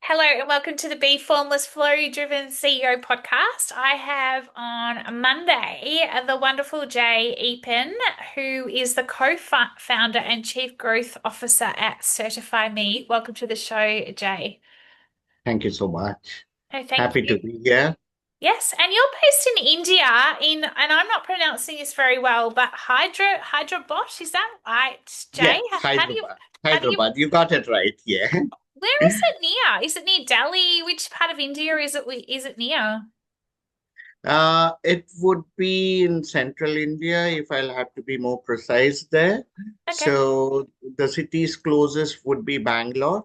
Hello and welcome to the Bee Formless Flow Driven CEO podcast. I have on Monday the wonderful Jai Eapen, who is the co-founder and chief growth officer at CertifyMe. Welcome to the show, Jay. Thank you so much. Oh, thank Happy to you. be here. Yes, and you're based in India and I'm not pronouncing this very well, but Hyderabad, is that right, Jay? Yeah, How do you Hyderabad. how do you Hyderabad, you got it right. Yeah. where is it near? Is it near Delhi? Which part of India is it near? It would be in central India if I'll have to be more precise there. Okay. So the cities closest would be Bangalore,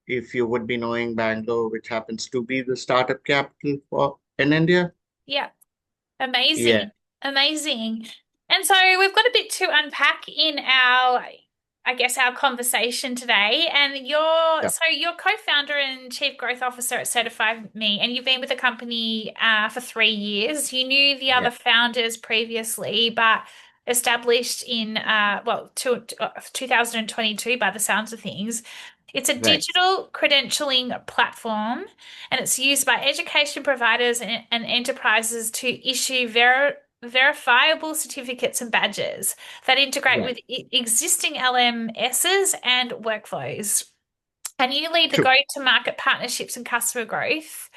if you would be knowing Bangalore, which happens to be the startup capital for in India. Yeah. Yeah, Amazing. Amazing. And so we've got a bit to unpack in I guess, our conversation today. And yeah, you're co-founder and chief growth officer at CertifyMe, and you've been with the company for 3 years. You knew the yeah, other founders previously, but established in 2022 by the sounds of things. It's a right. digital credentialing platform and it's used by education providers and enterprises to issue verifiable certificates and badges that integrate Right. with existing LMSs and workflows. And you lead the True. go-to-market partnerships and customer growth.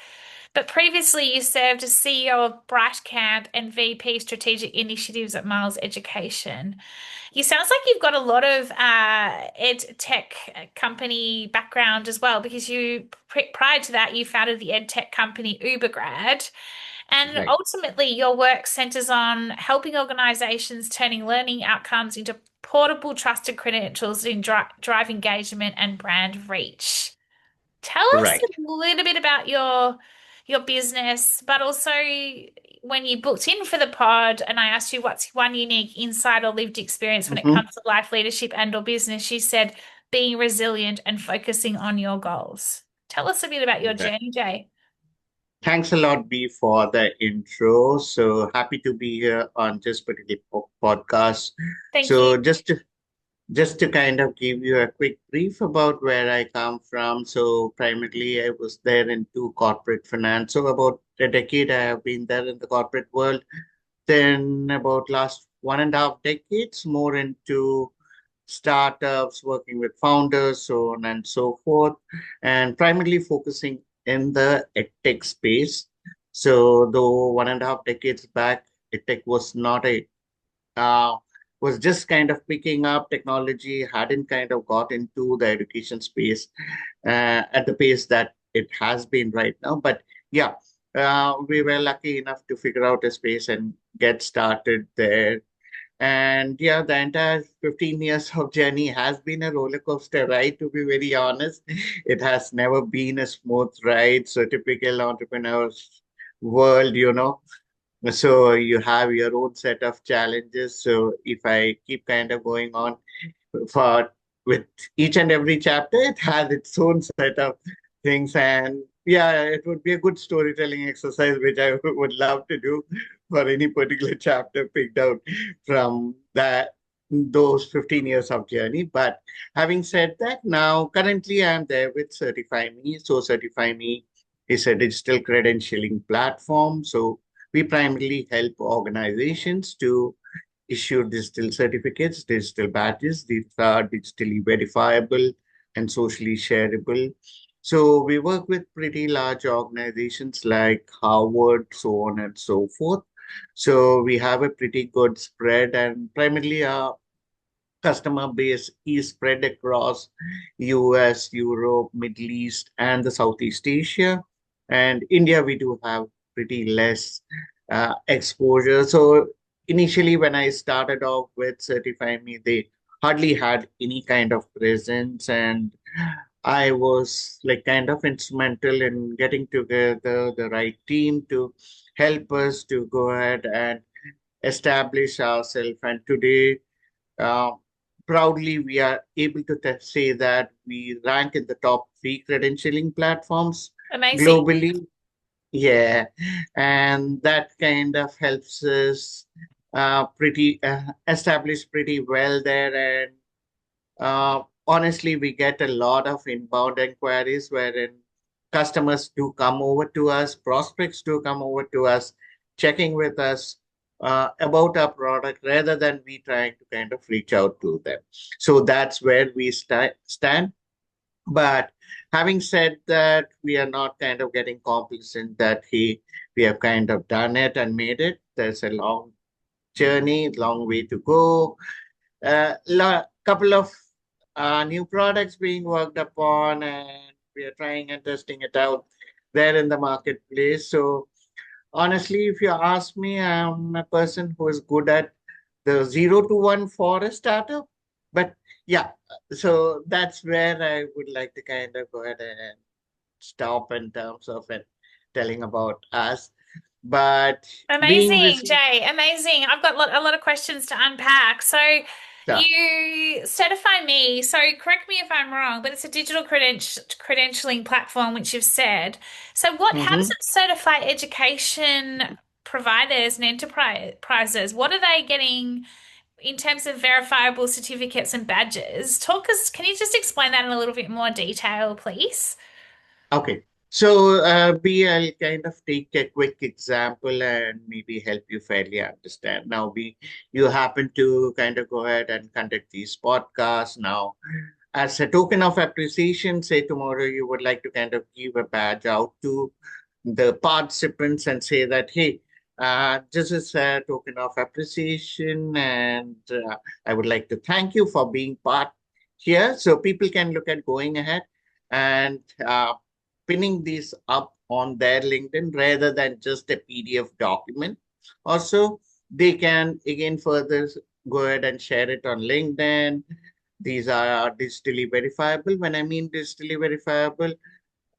But previously, you served as CEO of Brightcamp and VP Strategic Initiatives at Miles Education. You sounds like you've got a lot of ed tech company background as well, because prior to that you founded the ed tech company Ubergrad, and Right. ultimately your work centers on helping organizations turning learning outcomes into portable, trusted credentials in drive engagement and brand reach. Tell us Right. a little bit about your business, but also when you booked in for the pod and I asked you what's one unique insight or lived experience when it Mhm. comes to life leadership and or business, you said being resilient and focusing on your goals. Tell us a bit about your Right. journey, Jay. Thanks a lot, B, for the intro. So happy to be here on this particular podcast. Thank you. So just to kind of give you a quick brief about where I come from. So primarily I was there into corporate finance. So about a decade I have been there in the corporate world. Then about last 1.5 decades more into startups, working with founders, so on and so forth, and primarily focusing in the edtech space. So, though 1.5 decades back, edtech was not a uh, was just kind of picking up technology, hadn't kind of got into the education space at the pace that it has been right now. But yeah, we were lucky enough to figure out a space and get started there, and yeah, the entire 15 years of journey has been a roller coaster ride, to be very honest. It has never been a smooth ride. So, typical entrepreneurs world. So, you have your own set of challenges. So, if I keep kind of going on for with each and every chapter, it has its own set of things. And yeah, it would be a good storytelling exercise, which I would love to do for any particular chapter picked out from that those 15 years of journey. But having said that, now currently I'm there with CertifyMe. So CertifyMe is a digital credentialing platform. So we primarily help organizations to issue digital certificates, digital badges. These are digitally verifiable and socially shareable. So we work with pretty large organizations like Harvard, so on and so forth. So we have a pretty good spread, and primarily our customer base is spread across US, Europe, Middle East, and the Southeast Asia. And India, we do have pretty less exposure. So initially, when I started off with Certify Me, they hardly had any kind of presence. And I was like kind of instrumental in getting together the right team to help us to go ahead and establish ourselves. And today, uh, proudly, we are able to say that we rank in the top three credentialing platforms Amazing. globally. Yeah, and that kind of helps us pretty establish pretty well there. And honestly, we get a lot of inbound inquiries wherein customers do come over to us, prospects do come over to us, checking with us about our product rather than we trying to kind of reach out to them. So that's where we stand. But having said that, we are not kind of getting complacent that we have kind of done it and made it. There's a long journey, long way to go. Couple of new products being worked upon, and we are trying and testing it out there in the marketplace. So honestly, if you ask me, I'm a person who is good at the 0 to 1 for a startup. But yeah, so that's where I would like to kind of go ahead and stop in terms of it, telling about us. But being Amazing, received, Jay. Amazing. I've got a lot of questions to unpack. So uh, you certify me. So correct me if I'm wrong, but it's a digital credentialing platform, which you've said. So how does mhm. it certify education providers and enterprises? What are they getting in terms of verifiable certificates and badges? Can you just explain that in a little bit more detail, please? Okay. So, B, I'll kind of take a quick example and maybe help you fairly understand. Now, B, you happen to kind of go ahead and conduct these podcasts. Now, as a token of appreciation, say tomorrow you would like to kind of give a badge out to the participants and say that, hey, this is a token of appreciation, and I would like to thank you for being part here. So people can look at going ahead and pinning these up on their LinkedIn rather than just a PDF document. Also, they can again further go ahead and share it on LinkedIn. These are digitally verifiable. When I mean digitally verifiable,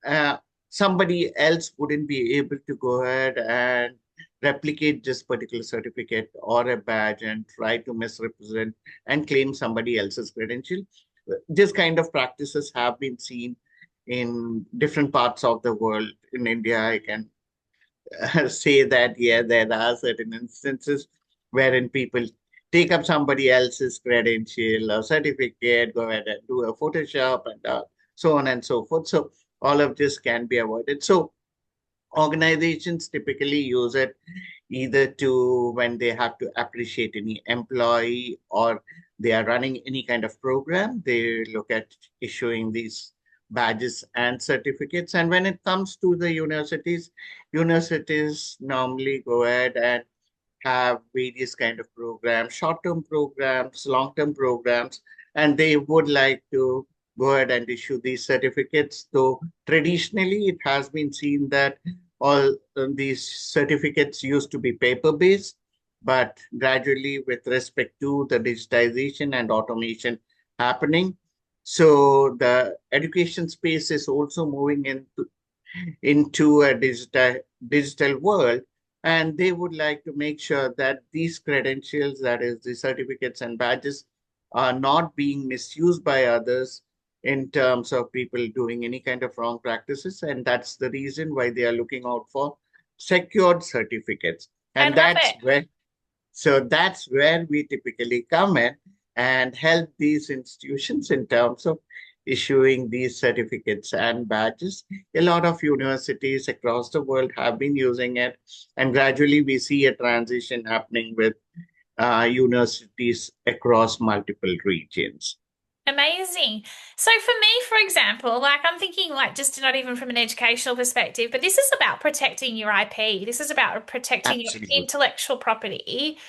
uh, somebody else wouldn't be able to go ahead and replicate this particular certificate or a badge and try to misrepresent and claim somebody else's credential. This kind of practices have been seen in different parts of the world. In India, I can say that, yeah, there are certain instances wherein people take up somebody else's credential or certificate, go ahead and do a Photoshop and so on and so forth. So all of this can be avoided. So organizations typically use it either to when they have to appreciate any employee or they are running any kind of program, they look at issuing these badges and certificates. And when it comes to the universities, universities normally go ahead and have various kind of programs, short-term programs, long-term programs, and they would like to go ahead and issue these certificates. Though traditionally, it has been seen that all these certificates used to be paper-based, but gradually, with respect to the digitization and automation happening, so the education space is also moving into a digital world, and they would like to make sure that these credentials, that is the certificates and badges, are not being misused by others in terms of people doing any kind of wrong practices. And that's the reason why they are looking out for secured certificates. I And love it. that's where we typically come in and help these institutions in terms of issuing these certificates and badges. A lot of universities across the world have been using it, and gradually we see a transition happening with universities across multiple regions. Amazing. So for me, for example, like I'm thinking like just not even from an educational perspective, but this is about protecting your IP. This is about protecting your Absolutely. intellectual property.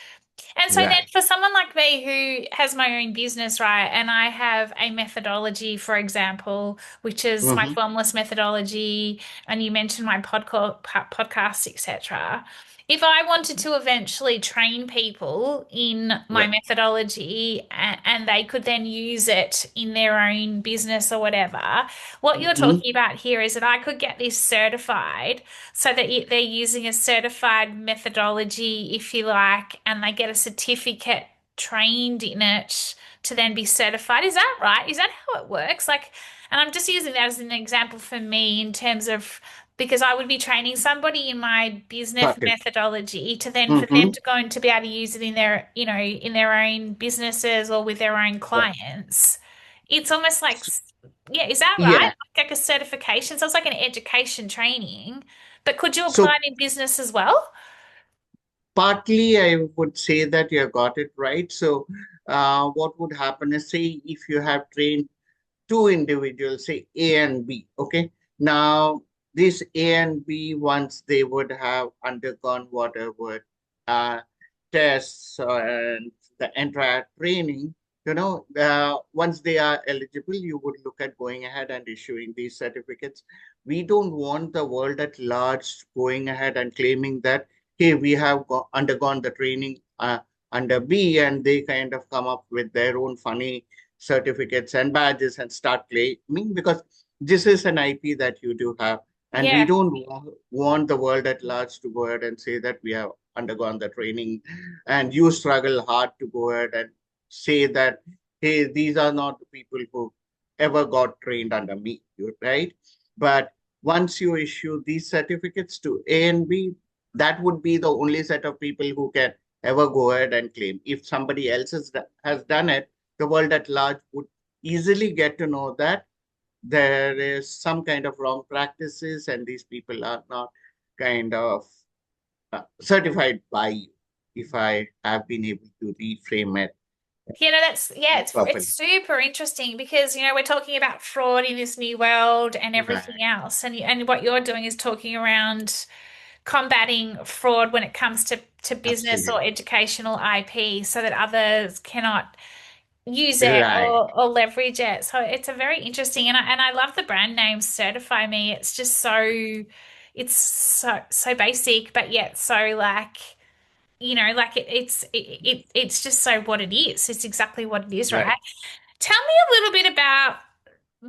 And so then Right. for someone like me who has my own business, right, and I have a methodology, for example, which is my Hmm. formless methodology, and you mentioned my podcasts, etc. If I wanted to eventually train people in my Right. methodology and they could then use it in their own business or whatever, what you're Hmm. talking about here is that I could get this certified so that they're using a certified methodology, if you like, and they get a certificate trained in it to then be certified. Is that right? Is that how it works? Like, and I'm just using that as an example for me in terms of because I would be training somebody in my business Got it. methodology to then for them Hmm. to go and to be able to use it in their, in their own businesses or with their own Right. clients. It's almost like, yeah, is that right? Yeah. Like a certification. So it's like an education training, but could you apply So it in business as well? partly, I would say that you have got it right. So what would happen is, say, if you have trained two individuals, say A and B. Okay. Now, this A and B, once they would have undergone whatever uh, tests and the entire training, once they are eligible, you would look at going ahead and issuing these certificates. We don't want the world at large going ahead and claiming that, hey, we have undergone the training under B, and they kind of come up with their own funny certificates and badges and start claiming, because this is an IP that you do have. And we Yeah. don't want the world at large to go ahead and say that we have undergone the training and you struggle hard to go ahead and say that, hey, these are not the people who ever got trained under me, right? But once you issue these certificates to A and B, that would be the only set of people who can ever go ahead and claim. If somebody else has done it, the world at large would easily get to know that there is some kind of wrong practices and these people are not kind of certified by you, if I have been able to reframe it That's yeah, it's properly. super interesting because we're talking about fraud in this new world and everything Right. else, and what you're doing is talking around combating fraud when it comes to business or Absolutely. educational IP, so that others cannot use it Right. or leverage it. So it's a very interesting, and I love the brand name Certify Me. It's just so basic, but yet so like. Like it's just so what it is. It's exactly what it is, right? Right. Tell me a little bit about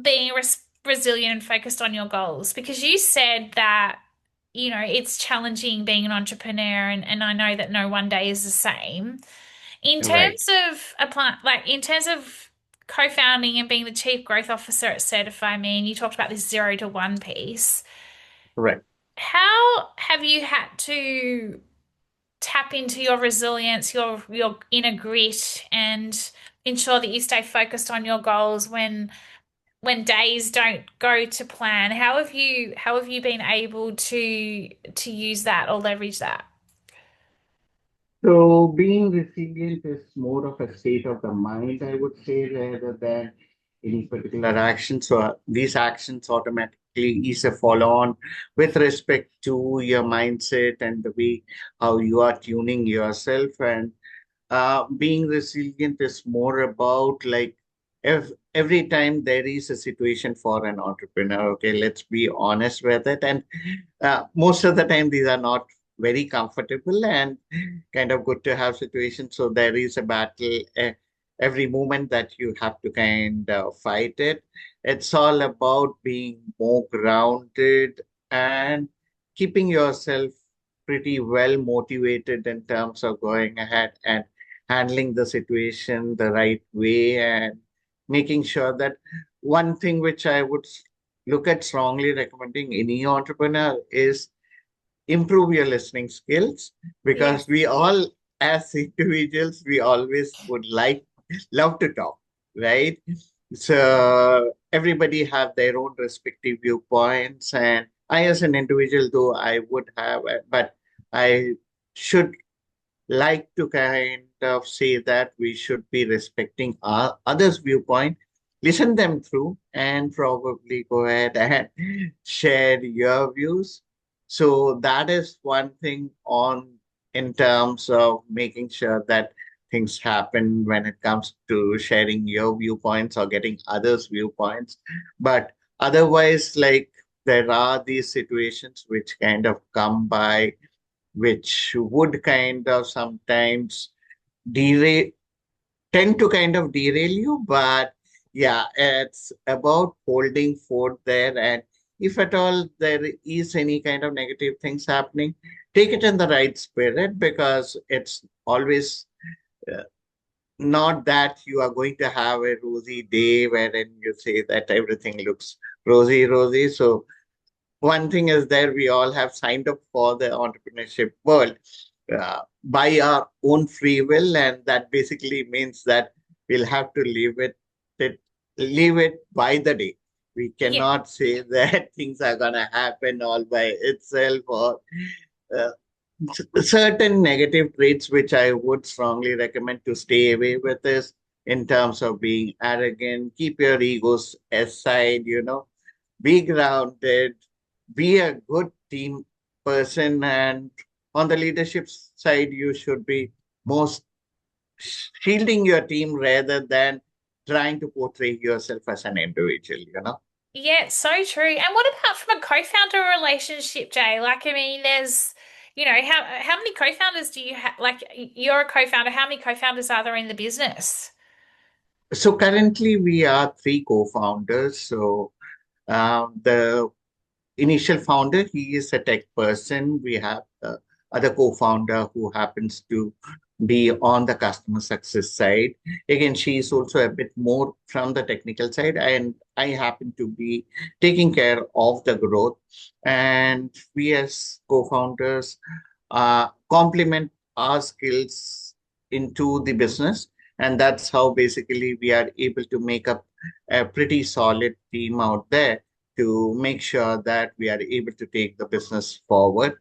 being resilient and focused on your goals because you said that, it's challenging being an entrepreneur, and I know that no one day is the same. In Right. terms of in terms of co-founding and being the chief growth officer at CertifyMe, and you talked about this 0 to 1 piece. Right. How have you had to tap into your resilience, your inner grit, and ensure that you stay focused on your goals when days don't go to plan? How have you been able to use that or leverage that? So being resilient is more of a state of the mind, I would say, rather than any particular action. So these actions automatically is a follow-on with respect to your mindset and the way how you are tuning yourself. And being resilient is more about like every time there is a situation for an entrepreneur, okay, let's be honest with it. And most of the time, these are not very comfortable and kind of good to have situations. So there is a battle every moment that you have to kind of fight it. It's all about being more grounded and keeping yourself pretty well motivated in terms of going ahead and handling the situation the right way and making sure that one thing which I would look at strongly recommending any entrepreneur is improve your listening skills, because Yes. we all as individuals we always would love to talk, right? So everybody have their own respective viewpoints, and I as an individual, though I would have but I should like to kind of say that we should be respecting our others' viewpoint, listen them through, and probably go ahead and share your views. So that is one thing on in terms of making sure that things happen when it comes to sharing your viewpoints or getting others' viewpoints. But otherwise, like there are these situations which kind of come by which would kind of sometimes derail, tend to kind of derail you. But yeah, it's about holding forth there. And if at all there is any kind of negative things happening, take it in the right spirit, because it's always uh, not that you are going to have a rosy day wherein you say that everything looks rosy. So one thing is there, we all have signed up for the entrepreneurship world by our own free will, and that basically means that we'll have to live with it live it by the day. We Yeah. cannot say that things are gonna happen all by itself, or uh, certain negative traits which I would strongly recommend to stay away with is in terms of being arrogant, keep your egos aside, be grounded, be a good team person, and on the leadership side, you should be most shielding your team rather than trying to portray yourself as an individual. Yeah, so true. And what about from a co-founder relationship, Jay? Like, I mean, there's, how many co-founders do you have? Like, you're a co-founder. How many co-founders are there in the business? So currently we are three co-founders. So the initial founder, he is a tech person. We have the other co-founder who happens to be on the customer success side. Again, she is also a bit more from the technical side, and I happen to be taking care of the growth. And we as co-founders complement our skills into the business. And that's how basically we are able to make up a pretty solid team out there to make sure that we are able to take the business forward.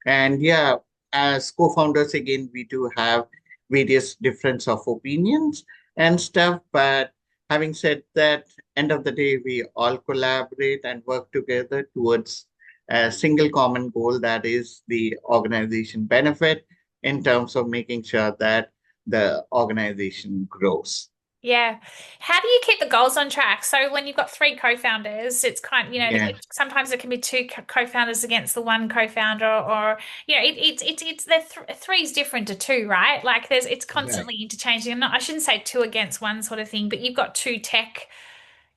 And yeah, as co-founders, again, we do have various difference of opinions and stuff. But having said that, end of the day, we all collaborate and work together towards a single common goal, that is the organization benefit in terms of making sure that the organization grows. Yeah. How do you keep the goals on track? So when you've got three co-founders, it's Yeah, sometimes it can be two co-founders against the one co-founder, or it's three is different to two, right? Like it's right. constantly interchanging. I shouldn't say two against one sort of thing, but you've got two tech,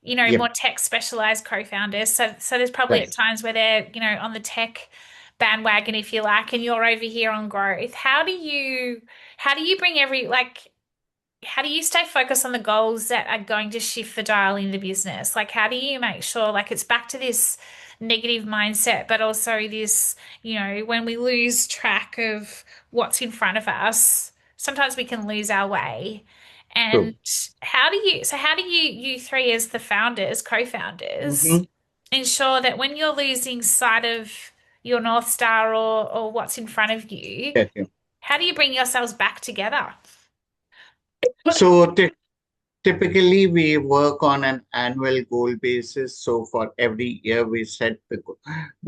more Yep, tech specialized co-founders. So there's probably right. at times where they're, on the tech bandwagon, if you like, and you're over here on growth. How do you bring how do you stay focused on the goals that are going to shift the dial in the business? Like, how do you make sure, like, it's back to this negative mindset, but also this, when we lose track of what's in front of us, sometimes we can lose our way. And True. how do you three as the founders, co-founders, Mm-hmm. ensure that when you're losing sight of your North Star or what's in front of you, how do you bring yourselves back together? So typically, we work on an annual goal basis. So for every year, we set the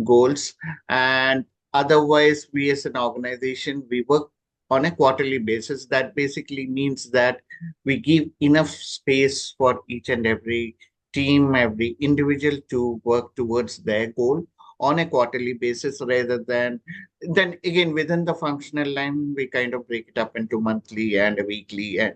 goals. And otherwise, we as an organization, we work on a quarterly basis. That basically means that we give enough space for each and every team, every individual to work towards their goal on a quarterly basis rather than then again within the functional line we kind of break it up into monthly and a weekly, and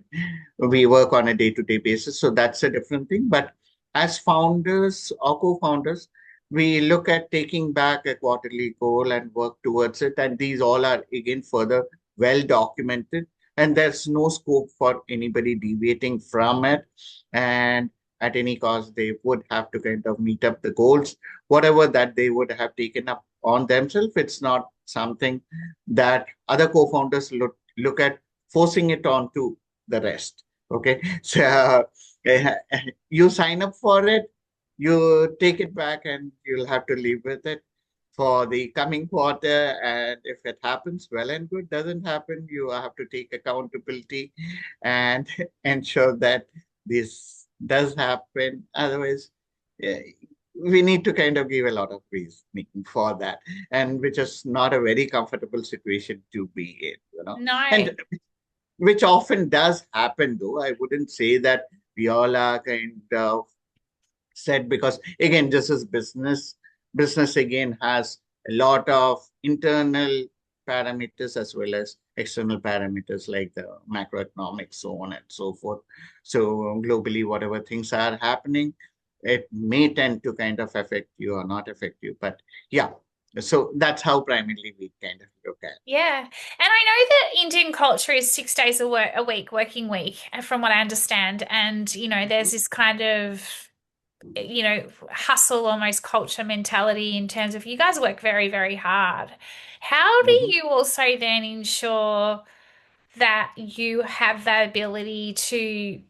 we work on a day-to-day basis. So that's a different thing. But as founders or co-founders, we look at taking back a quarterly goal and work towards it. And these all are again further well documented. And there's no scope for anybody deviating from it. And at any cost, they would have to kind of meet up the goals, whatever that they would have taken up on themselves. It's not something that other co-founders look at forcing it on to the rest. Okay. So uh, you sign up for it, you take it back, and you'll have to live with it for the coming quarter. And if it happens, well and good. Doesn't happen, you have to take accountability and ensure that this does happen. Otherwise, eh, we need to kind of give a lot of reasoning for that, and which is not a very comfortable situation to be in. No. And which often does happen, though. I wouldn't say that we all are kind of set, because again, this is business. Business again has a lot of internal parameters as well as external parameters like the macroeconomics, so on and so forth. So globally, whatever things are happening, it may tend to kind of affect you or not affect you. But yeah, so that's how primarily we kind of look at. Yeah. And I know that Indian culture is 6 days a week, working week, from what I understand. And, there's this kind of, hustle almost culture mentality in terms of you guys work very, very hard. How do Mhm. you also then ensure that you have that ability to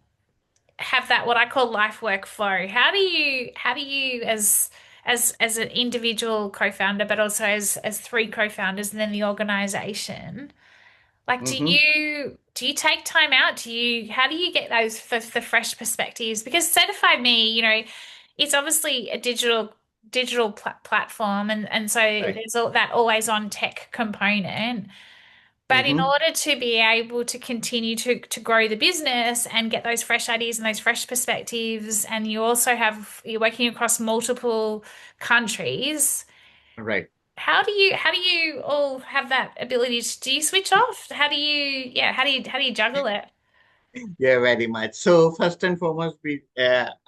have that what I call life work flow. How do you as an individual co-founder, but also as three co-founders and then the organization, like Hmm. do you take time out? How do you get those the fresh perspectives? Because Certify Me, it's obviously a digital platform, and so Right. there's all that always on tech component. But in Hmm. order to be able to continue to grow the business and get those fresh ideas and those fresh perspectives, and you're working across multiple countries, Right. how do you all have that ability to, do you switch off? How do you juggle it? Yeah, very much. So first and foremost,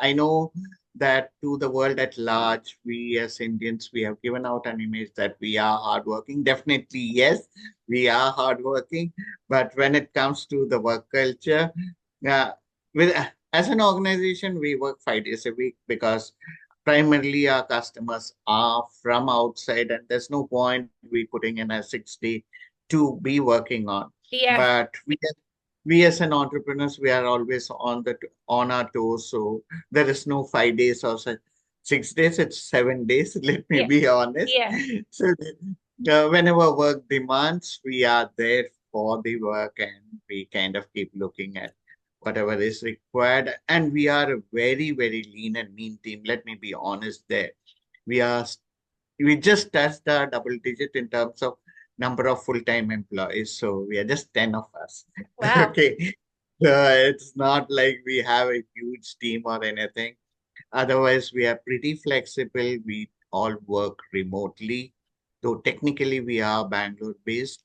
I know that to the world at large, we as Indians, we have given out an image that we are hardworking. Definitely, yes, we are hardworking. But when it comes to the work culture, uh, with as an organization, we work 5 days a week because primarily our customers are from outside, and there's no point we putting in a 6 day to be working on. Yeah, But we as an entrepreneurs, we are always on our toes. So there is no 5 days or 6 days, it's 7 days. Let me yeah, be honest. yeah, So whenever work demands, we are there for the work, and we kind of keep looking at whatever is required. And we are a very, very lean and mean team. Let me be honest there. We are we just touched the double digit in terms of number of full-time employees. So we are just 10 of us. wow, Okay. So it's not like we have a huge team or anything. Otherwise, we are pretty flexible. We all work remotely. Though technically we are Bangalore based,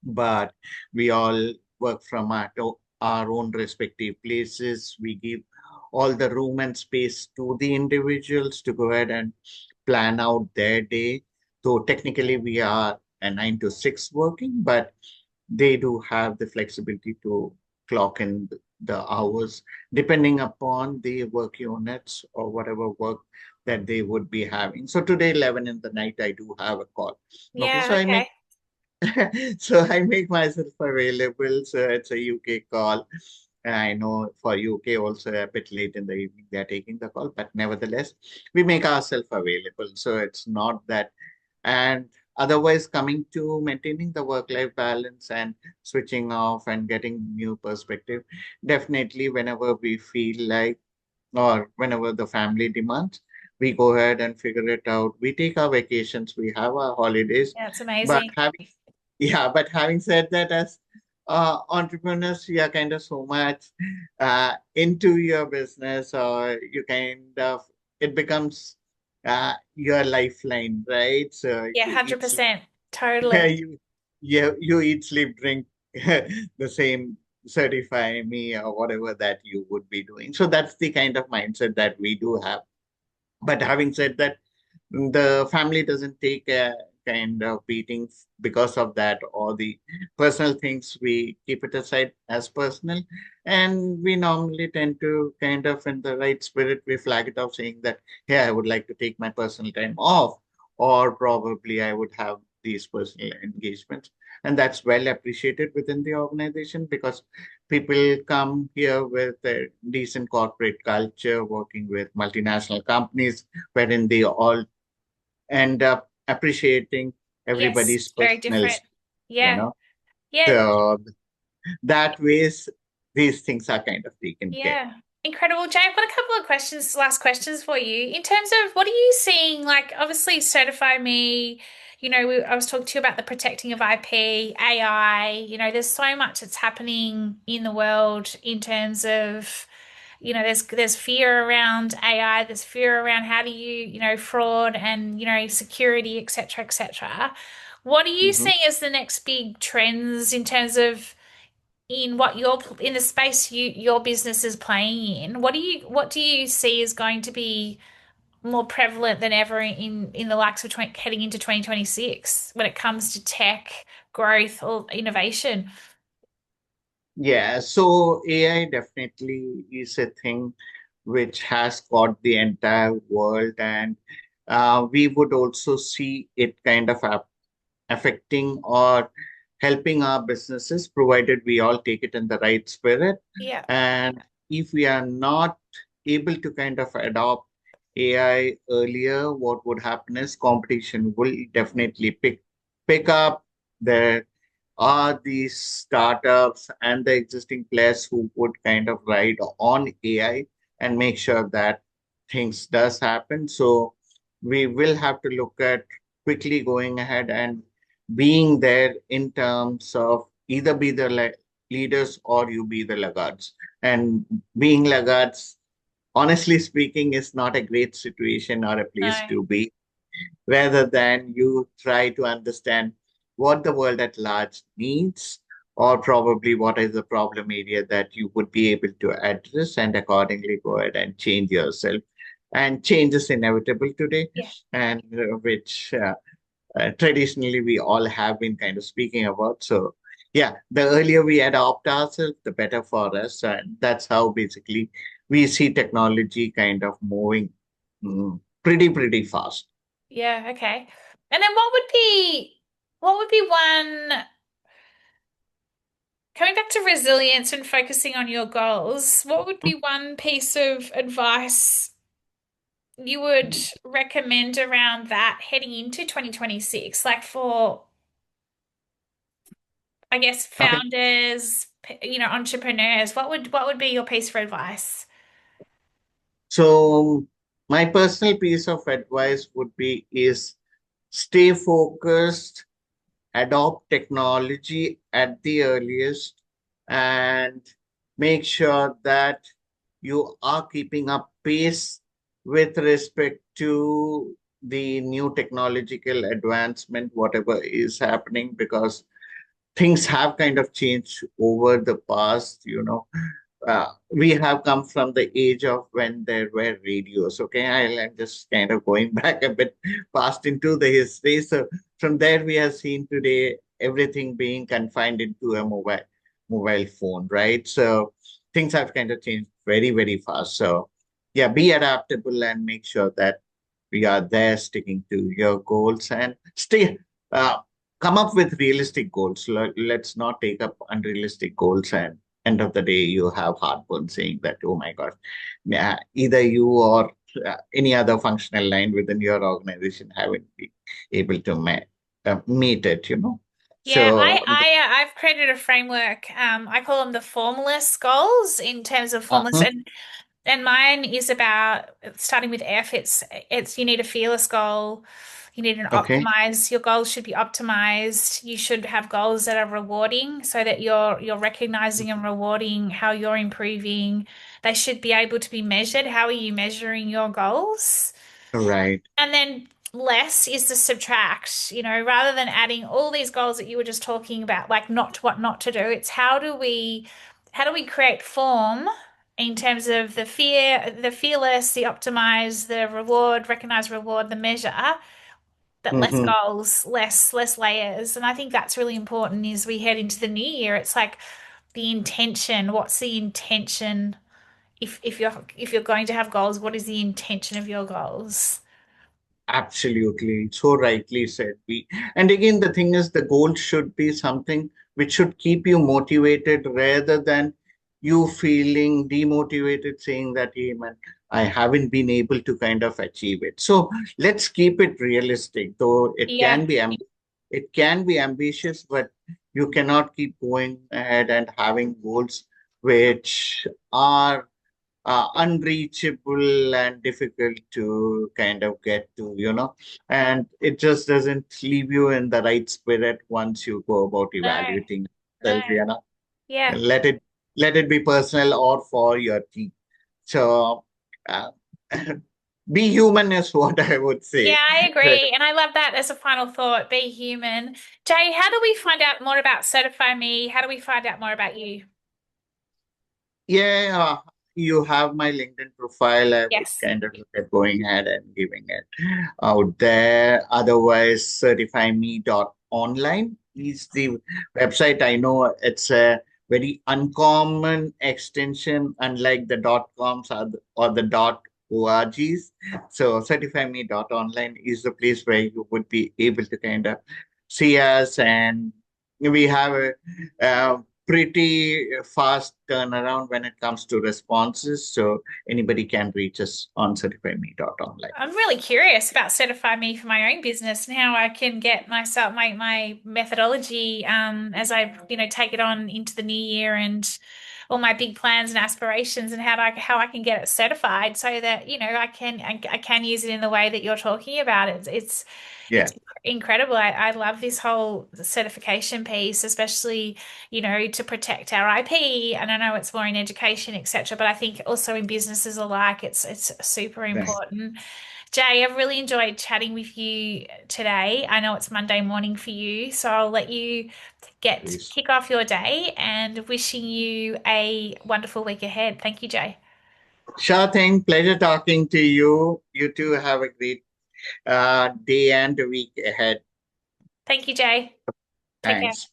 but we all work from our own respective places. We give all the room and space to the individuals to go ahead and plan out their day. So technically, we are a 9 to 6 working, but they do have the flexibility to clock in the hours depending upon the work units or whatever work that they would be having. So today, 11 in the night, I do have a call. Okay, so yeah, I okay, make so I make myself available. So it's a UK call. I know for UK also a bit late in the evening they're taking the call, but nevertheless, we make ourselves available. So it's not that. And otherwise, coming to maintaining the work-life balance and switching off and getting new perspective, definitely whenever we feel like or whenever the family demands, we go ahead and figure it out. We take our vacations, we have our holidays, yeah, it's but amazing. having said that, as entrepreneurs, you are kind of so much into your business, or you kind of it becomes your lifeline, right? So Yeah, you eat, sleep, 100%, totally. you eat, sleep, drink the same certify me or whatever that you would be doing. So that's the kind of mindset that we do have. But having said that, the family doesn't take a kind of beating because of that, or the personal things we keep it aside as personal, and we normally tend to kind of in the right spirit we flag it off saying that, hey, I would like to take my personal time off, or probably I would have these personal engagements, and that's well appreciated within the organization because people come here with a decent corporate culture working with multinational companies wherein they all end up appreciating Yes, everybody's it's very personal different. space, you Yeah, know. yeah, So that ways these things are kind of taken care. yeah. Incredible. Jay, I've got a couple of last questions for you. In terms of what are you seeing, like obviously Certify Me, I was talking to you about the protecting of IP, AI, there's so much that's happening in the world in terms of, there's fear around AI, there's fear around how do fraud and, security, et cetera, et cetera. What are you Mhm. seeing as the next big trends in terms of in what in the space your business is playing in? What do you see is going to be more prevalent than ever in the likes of heading into 2026 when it comes to tech growth or innovation? Yeah, so AI definitely is a thing which has caught the entire world, and we would also see it kind of affecting or helping our businesses, provided we all take it in the right spirit. Yeah. And if we are not able to kind of adopt AI earlier, what would happen is competition will definitely pick up. There are these startups and the existing players who would kind of ride on AI and make sure that things does happen. So we will have to look at quickly going ahead and being there in terms of either be the leaders or you be the laggards. And being laggards, honestly speaking, is not a great situation or a place No. to be, rather than you try to understand what the world at large needs, or probably what is the problem area that you would be able to address, and accordingly go ahead and change yourself. And change is inevitable today, Yeah. and which traditionally we all have been kind of speaking about. So, yeah, the earlier we adopt ourselves, the better for us. And that's how basically we see technology kind of moving pretty fast. Yeah, okay. And then what would be one coming back to resilience and focusing on your goals, what would be one piece of advice you would recommend around that heading into 2026? Like for, I guess, Okay. founders, entrepreneurs, what would be your piece for advice? So my personal piece of advice would be is stay focused, adopt technology at the earliest, and make sure that you are keeping up pace with respect to the new technological advancement, whatever is happening, because things have kind of changed over the past, we have come from the age of when there were radios. Okay, I'm just kind of going back a bit past into the history. So from there, we have seen today everything being confined into a mobile phone, right? So things have kind of changed very fast. So yeah, be adaptable and make sure that we are there sticking to your goals and stay. Uh, Come up with realistic goals. Let's not take up unrealistic goals, and end of the day you have heartburn saying that, oh my god, yeah, either you or any other functional line within your organization haven't been able to meet it. Yeah, So I've created a framework. I call them the formless goals in terms of formless, uh-huh, and mine is about starting with F. It's you need a fearless goal. You need an okay, optimize. Your goals should be optimized. You should have goals that are rewarding so that you're recognizing and rewarding how you're improving. They should be able to be measured. How are you measuring your goals? right. And then less is to subtract, rather than adding all these goals that you were just talking about, like not what not to do. It's how do we create form in terms of the fearless, the optimize, the reward, recognize reward, the measure, but less Hmm. goals, less layers. And I think that's really important as we head into the new year. It's like the intention. What's the intention? If you're going to have goals, what is the intention of your goals? Absolutely. So rightly said, B. And again, the thing is, the goal should be something which should keep you motivated rather than you feeling demotivated, saying that, hey, man, I haven't been able to kind of achieve it. So let's keep it realistic, though Yeah. it can be ambitious, but you cannot keep going ahead and having goals which are unreachable and difficult to kind of get to. And it just doesn't leave you in the right spirit once you go about No, evaluating no. yourself. Yeah. Let it be personal or for your team. So uh, be human is what I would Yeah, say. I agree. And I love that as a final thought. Be human. Jay, how do we find out more about Certify Me? How do we find out more about you? Yeah, you have my LinkedIn profile. I would Yes. kind of look at going ahead and giving it out there. Otherwise, certifyme.online is the website. I know it's a very uncommon extension, unlike the .coms or the .orgs. So certifyme.online is the place where you would be able to kind of see us, and we have a pretty fast turnaround when it comes to responses. So anybody can reach us on certifyme.online. I'm really curious about Certify Me for my own business and how I can get myself my methodology as I take it on into the new year and all my big plans and aspirations and how I can get it certified so that I can use it in the way that you're talking about. Yeah, It's incredible. I love this whole certification piece, especially to protect our IP. And I know it's more in education, etc. But I think also in businesses alike, it's super thanks. important. Jay, I've really enjoyed chatting with you today. I know it's Monday morning for you, so I'll let you get Please. kick off your day and wishing you a wonderful week ahead. Thank you, Jay. Sure thing. Pleasure talking to you. You too have a great day and a week ahead. Thank you, Jay. Take care. Thanks.